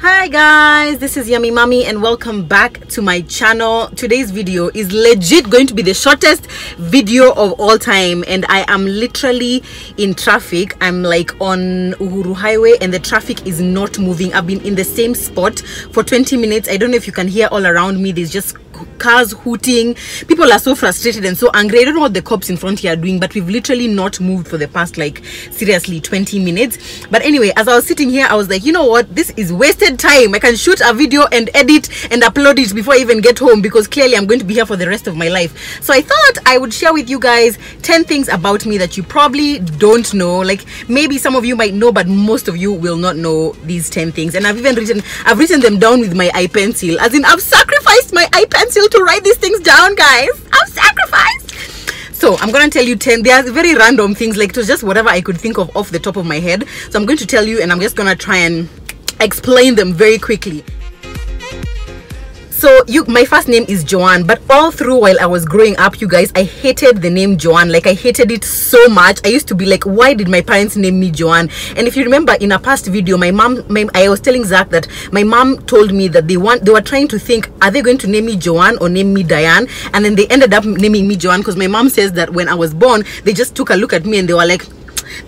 Hi guys, this is Yummy Mommy and welcome back to my channel. Today's video is legit going to be the shortest video of all time, and I am literally in traffic. I'm like on Uhuru Highway and the traffic is not moving. I've been in the same spot for 20 minutes. I don't know if you can hear all around me. There's just cars hooting. People are so frustrated and so angry. I don't know what the cops in front here are doing, but we've literally not moved for the past, like, seriously 20 minutes. But anyway, as I was sitting here, I was like, you know what, this is wasted time. I can shoot a video and edit and upload it before I even get home, because clearly I'm going to be here for the rest of my life. So I thought I would share with you guys 10 things about me that you probably don't know. Like, maybe some of you might know, but most of you will not know these 10 things. And I've written them down with my eye pencil, as in I've sacrificed my eye pencil to write these things down, guys. I've sacrificed. So I'm gonna tell you 10. They are very random things, like it was just whatever I could think of off the top of my head. So I'm going to tell you, and I'm just gonna try and explain them very quickly. So my first name is Joan, but all through while I was growing up, you guys, I hated the name Joan. Like, I hated it so much. I used to be like, why did my parents name me Joan? And if you remember in a past video, I was telling Zach that my mom told me that they were trying to think, are they going to name me Joan or name me Diane? And then they ended up naming me Joan, because my mom says that when I was born, they just took a look at me and they were like,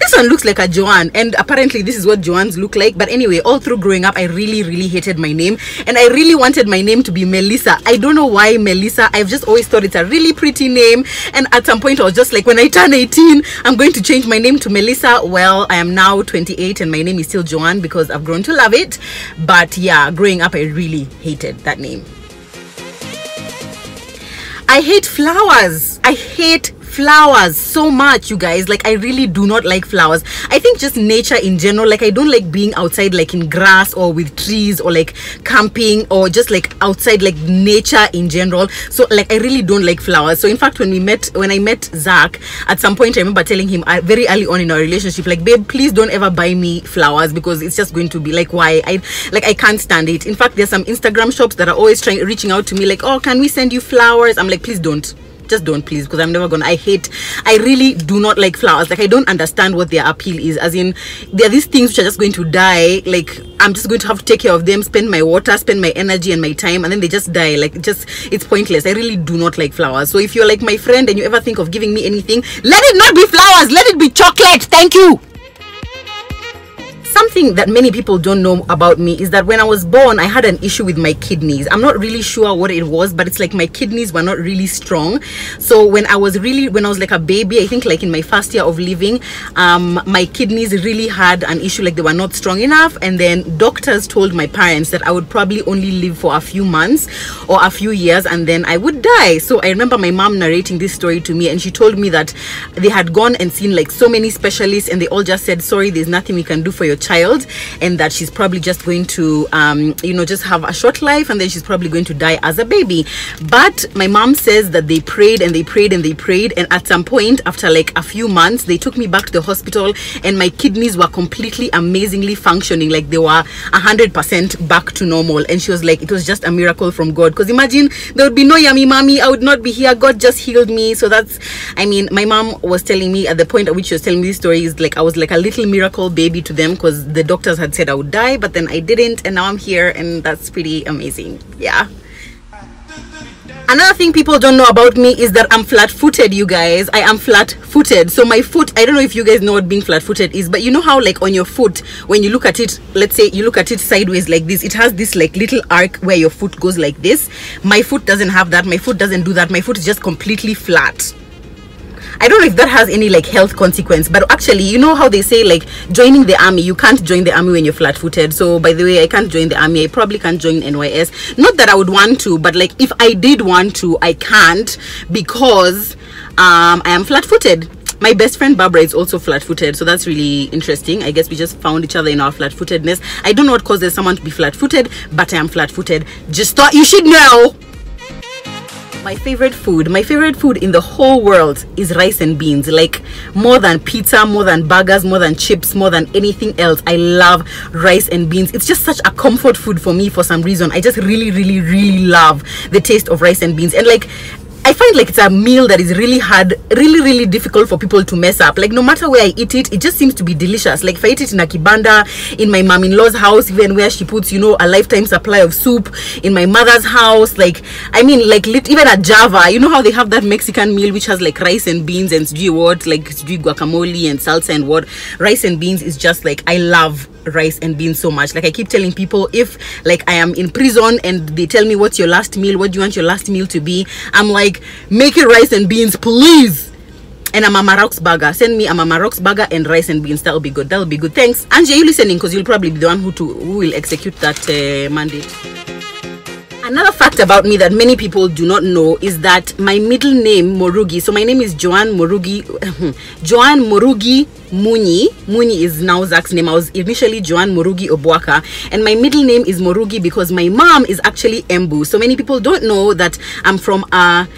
this one looks like a Joan, and apparently this is what Joans look like. But anyway, all through growing up, I really hated my name, and I really wanted my name to be Melissa. I don't know why Melissa. I've just always thought it's a really pretty name, and at some point I was just like, when I turn 18, I'm going to change my name to Melissa. Well, I am now 28 and my name is still Joan because I've grown to love it. But yeah, growing up I really hated that name. I hate flowers. I hate flowers so much, you guys. Like, I really do not like flowers. I think just nature in general. Like, I don't like being outside, like in grass or with trees, or like camping, or just like outside, like nature in general. So like, I really don't like flowers. So in fact, when I met Zach, at some point I remember telling him very early on in our relationship, like, babe, please don't ever buy me flowers, because it's just going to be like, why? I can't stand it. In fact, there's some Instagram shops that are always reaching out to me like, oh, can we send you flowers? I'm like, please don't. Just don't, please, because I'm never gonna. I really do not like flowers. Like, I don't understand what their appeal is. As in, there are these things which are just going to die. Like, I'm just going to have to take care of them, spend my water, spend my energy and my time, and then they just die. Like, it's pointless. I really do not like flowers. So if you're like my friend and you ever think of giving me anything, let it not be flowers, let it be chocolate. Thank you. Something that many people don't know about me is that when I was born, I had an issue with my kidneys. I'm not really sure what it was, but it's like my kidneys were not really strong. So when I was like a baby, I think like in my first year of living, my kidneys really had an issue, like they were not strong enough. And then doctors told my parents that I would probably only live for a few months or a few years and then I would die. So I remember my mom narrating this story to me, and she told me that they had gone and seen like so many specialists, and they all just said, sorry, there's nothing we can do for your child, and that she's probably just going to just have a short life, and then she's probably going to die as a baby. But my mom says that they prayed and they prayed and they prayed, and at some point after like a few months, they took me back to the hospital, and my kidneys were completely amazingly functioning. Like, they were 100% back to normal. And she was like, it was just a miracle from God, because imagine there would be no Yummy Mommy, I would not be here. God just healed me. So that's, I mean, my mom was telling me at the point at which she was telling me this story, is like I was like a little miracle baby to them, because the doctors had said I would die, but then I didn't, and now I'm here, and that's pretty amazing. Yeah. Another thing people don't know about me is that I'm flat-footed, you guys. I am flat-footed. So my foot, I don't know if you guys know what being flat-footed is, but you know how like on your foot, when you look at it, let's say you look at it sideways like this, it has this like little arc where your foot goes like this. My foot doesn't have that. My foot doesn't do that. My foot is just completely flat. I don't know if that has any like health consequence, but actually, you know how they say like joining the army, you can't join the army when you're flat-footed. So by the way, I can't join the army. I probably can't join NYS. Not that I would want to, but like if I did want to, I can't, because I am flat-footed. My best friend Barbara is also flat-footed, so that's really interesting. I guess we just found each other in our flat-footedness. I don't know what causes someone to be flat-footed, but I am flat-footed. Just thought you should know. My favorite food in the whole world is rice and beans. Like, more than pizza, more than burgers, more than chips, more than anything else, I love rice and beans. It's just such a comfort food for me for some reason. I just really love the taste of rice and beans. And like, I find like it's a meal that is really hard, really difficult for people to mess up. Like no matter where I eat it, it just seems to be delicious. Like if I eat it in a kibanda, in my mom-in-law's house, even where she puts, you know, a lifetime supply of soup, in my mother's house, like I mean, like even at Java, you know how they have that Mexican meal which has like rice and beans and guacamole and salsa and what. Rice and beans is just like, I love rice and beans so much. Like I keep telling people, if like I am in prison and they tell me what's your last meal, what do you want your last meal to be, I'm like, make it rice and beans please, and a Mama Rock's burger. Send me a Mama Rock's burger and rice and beans. That'll be good. That'll be good. Thanks Angie, are you listening? Because you'll probably be the one who will execute that mandate. Another fact about me that many people do not know is that my middle name Morugi, so my name is Joan Morugi Joan Morugi Munyi. Munyi is now Zach's name. I was initially Joan Morugi Obwaka, and my middle name is Morugi because my mom is actually Embu. So many people don't know that I'm from a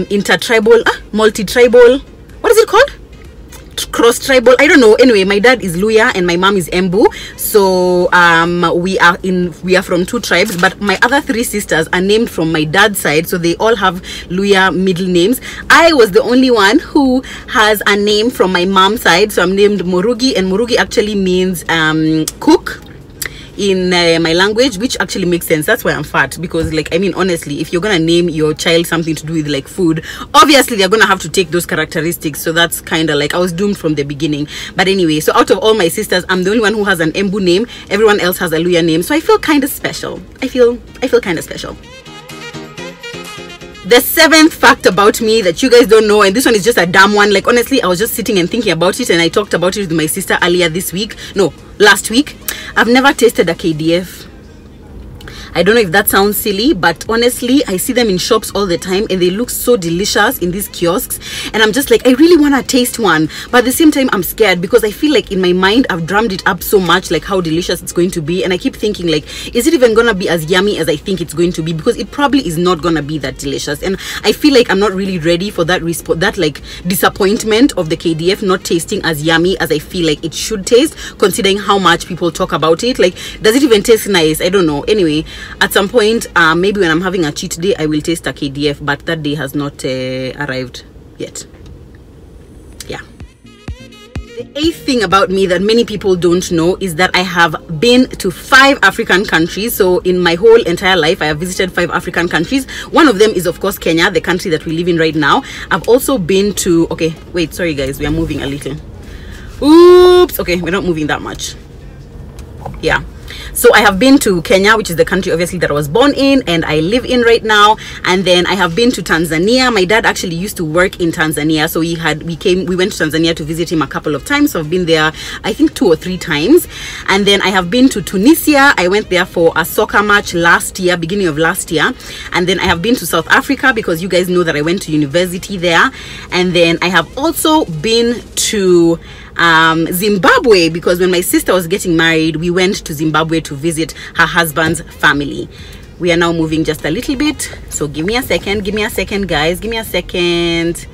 intertribal, multi-tribal, what is it called? Cross tribal, I don't know. Anyway, my dad is Luya and my mom is Embu. So we are from 2 tribes, but my other 3 sisters are named from my dad's side, so they all have Luya middle names. I was the only one who has a name from my mom's side, so I'm named Morugi, and Morugi actually means cook in my language, which actually makes sense. That's why I'm fat, because like I mean honestly, if you're gonna name your child something to do with like food, obviously they're gonna have to take those characteristics. So that's kind of like I was doomed from the beginning. But anyway, so out of all my sisters, I'm the only one who has an Embu name. Everyone else has a Luya name, so I feel kind of special. I feel kind of special. The 7th fact about me that you guys don't know, and this one is just a dumb one. Like honestly, I was just sitting and thinking about it, and I talked about it with my sister earlier this week. No, last week. I've never tasted a KDF. I don't know if that sounds silly, but honestly, I see them in shops all the time and they look so delicious in these kiosks, and I'm just like, I really want to taste one, but at the same time I'm scared because I feel like in my mind I've drummed it up so much, like how delicious it's going to be, and I keep thinking like, is it even gonna be as yummy as I think it's going to be? Because it probably is not gonna be that delicious, and I feel like I'm not really ready for that that like disappointment of the KDF not tasting as yummy as I feel like it should taste, considering how much people talk about it. Like, does it even taste nice? I don't know. Anyway, at some point, maybe when I'm having a cheat day, I will taste a KDF, but that day has not arrived yet. Yeah. The 8th thing about me that many people don't know is that I have been to 5 African countries. So in my whole entire life, I have visited 5 African countries. One of them is of course Kenya, the country that we live in right now. I've also been to, okay, wait, sorry guys, we are moving a little. Oops, okay, we're not moving that much. Yeah. So I have been to Kenya, which is the country obviously that I was born in and I live in right now. And then I have been to Tanzania. My dad actually used to work in Tanzania, so we went to Tanzania to visit him a couple of times. So I've been there I think 2 or 3 times. And then I have been to Tunisia. I went there for a soccer match last year, beginning of last year. And then I have been to South Africa because you guys know that I went to university there. And then I have also been to Zimbabwe, because when my sister was getting married, we went to Zimbabwe to visit her husband's family. We are now moving just a little bit, so give me a second guys, give me a second,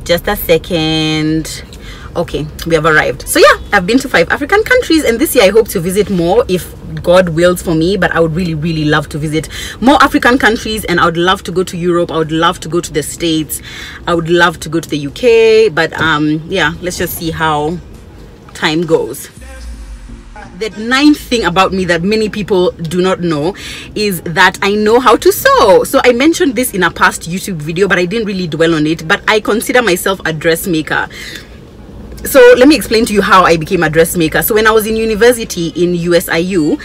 just a second. Okay, we have arrived. So yeah, I've been to 5 African countries, and this year I hope to visit more if God wills for me. But I would really love to visit more African countries, and I would love to go to Europe. I would love to go to the States. I would love to go to the UK. But yeah, let's just see how time goes. The 9th thing about me that many people do not know is that I know how to sew. So I mentioned this in a past YouTube video, but I didn't really dwell on it. But I consider myself a dressmaker. So let me explain to you how I became a dressmaker. So when I was in university in USIU,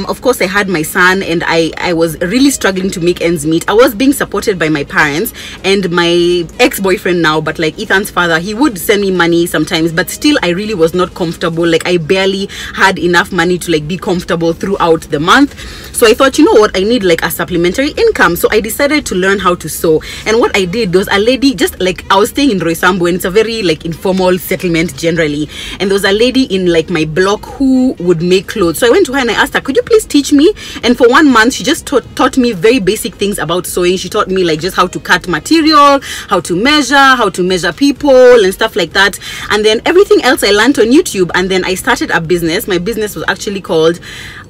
of course I had my son, and I was really struggling to make ends meet. I was being supported by my parents and my ex-boyfriend now, but like Ethan's father, he would send me money sometimes, but still I really was not comfortable. Like I barely had enough money to like be comfortable throughout the month. So I thought, you know what, I need like a supplementary income. So I decided to learn how to sew. And what I did was, a lady, just like, I was staying in Roysambu, and it's a very like informal settlement generally, and there was a lady in like my block who would make clothes. So I went to her and I asked her, could you please teach me? And for 1 month she just taught me very basic things about sewing. She taught me like just how to cut material, how to measure people and stuff like that. And then everything else I learned on YouTube. And then I started a business. My business was actually called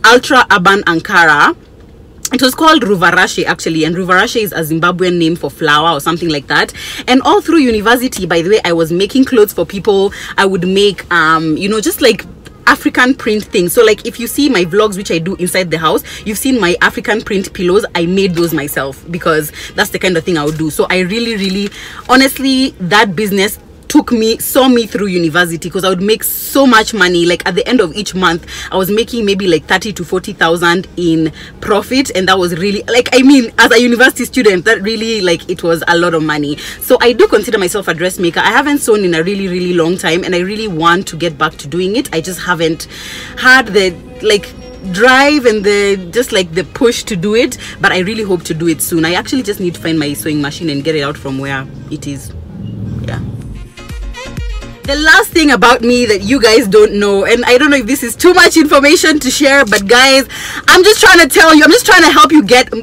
Ultra Urban Ankara. It was called Ruvarashe actually, and Ruvarashe is a Zimbabwean name for flower or something like that. And all through university, by the way, I was making clothes for people. I would make you know, just like African print things. So like if you see my vlogs which I do inside the house, you've seen my African print pillows. I made those myself because that's the kind of thing I would do. So I really honestly, that business saw me through university, because I would make so much money. Like at the end of each month I was making maybe like 30 to 40,000 in profit, and that was really, like, I mean, as a university student, that really, like, it was a lot of money. So I do consider myself a dressmaker. I haven't sewn in a really long time, and I really want to get back to doing it. I just haven't had the like drive and the just like the push to do it, but I really hope to do it soon. I actually just need to find my sewing machine and get it out from where it is. Yeah. The last thing about me that you guys don't know, and I don't know if this is too much information to share, but guys, I'm just trying to tell you, I'm just trying to help you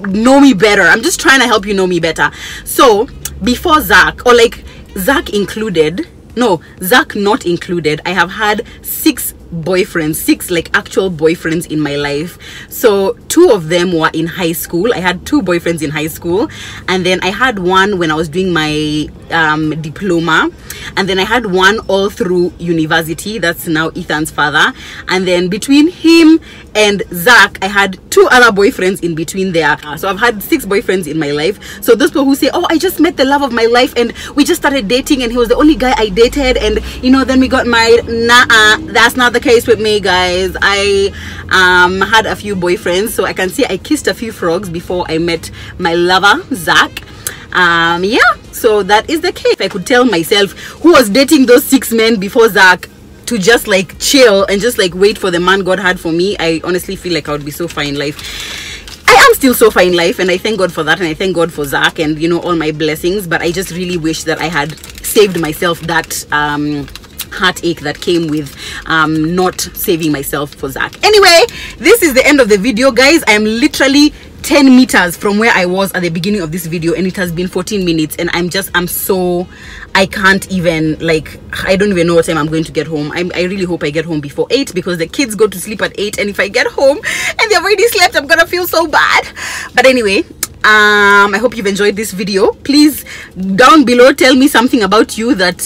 know me better. I'm just trying to help you know me better. So before Zach, or like Zach included, no, Zach not included, I have had 6 boyfriends, 6 like actual boyfriends in my life. So 2 of them were in high school. I had 2 boyfriends in high school, and then I had one when I was doing my diploma, and then I had one all through university. That's now Ethan's father. And then between him and Zach, I had 2 other boyfriends in between there. So I've had 6 boyfriends in my life. So those people who say, oh, I just met the love of my life and we just started dating and he was the only guy I dated and, you know, then we got married. Nah, that's not the case with me, guys. I had a few boyfriends, so I can say I kissed a few frogs before I met my lover Zach. Yeah, so that is the case. If I could tell myself who was dating those 6 men before Zach to just like chill and just like wait for the man God had for me, I honestly feel like I would be so far in life. I am still so far in life, and I thank God for that, and I thank God for Zach and, you know, all my blessings. But I just really wish that I had saved myself that heartache that came with not saving myself for Zach. Anyway, this is the end of the video, guys. I am literally 10 meters from where I was at the beginning of this video, and it has been 14 minutes, and I'm so, I can't even, like, I don't even know what time I'm going to get home. I really hope I get home before 8, because the kids go to sleep at 8, and if I get home and they've already slept, I'm gonna feel so bad. But anyway, I hope you've enjoyed this video. Please down below tell me something about you that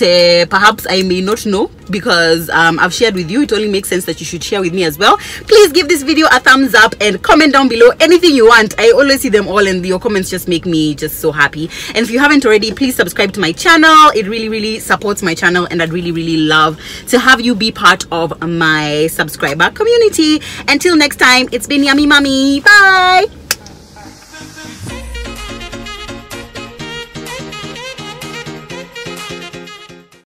perhaps I may not know, because I've shared with you. It only makes sense that you should share with me as well. Please give this video a thumbs up and comment down below anything you want. I always see them all, and your comments just make me just so happy. And if you haven't already, please subscribe to my channel. It really supports my channel, and I'd really love to have you be part of my subscriber community. Until next time, it's been Yummy Mommy. Bye.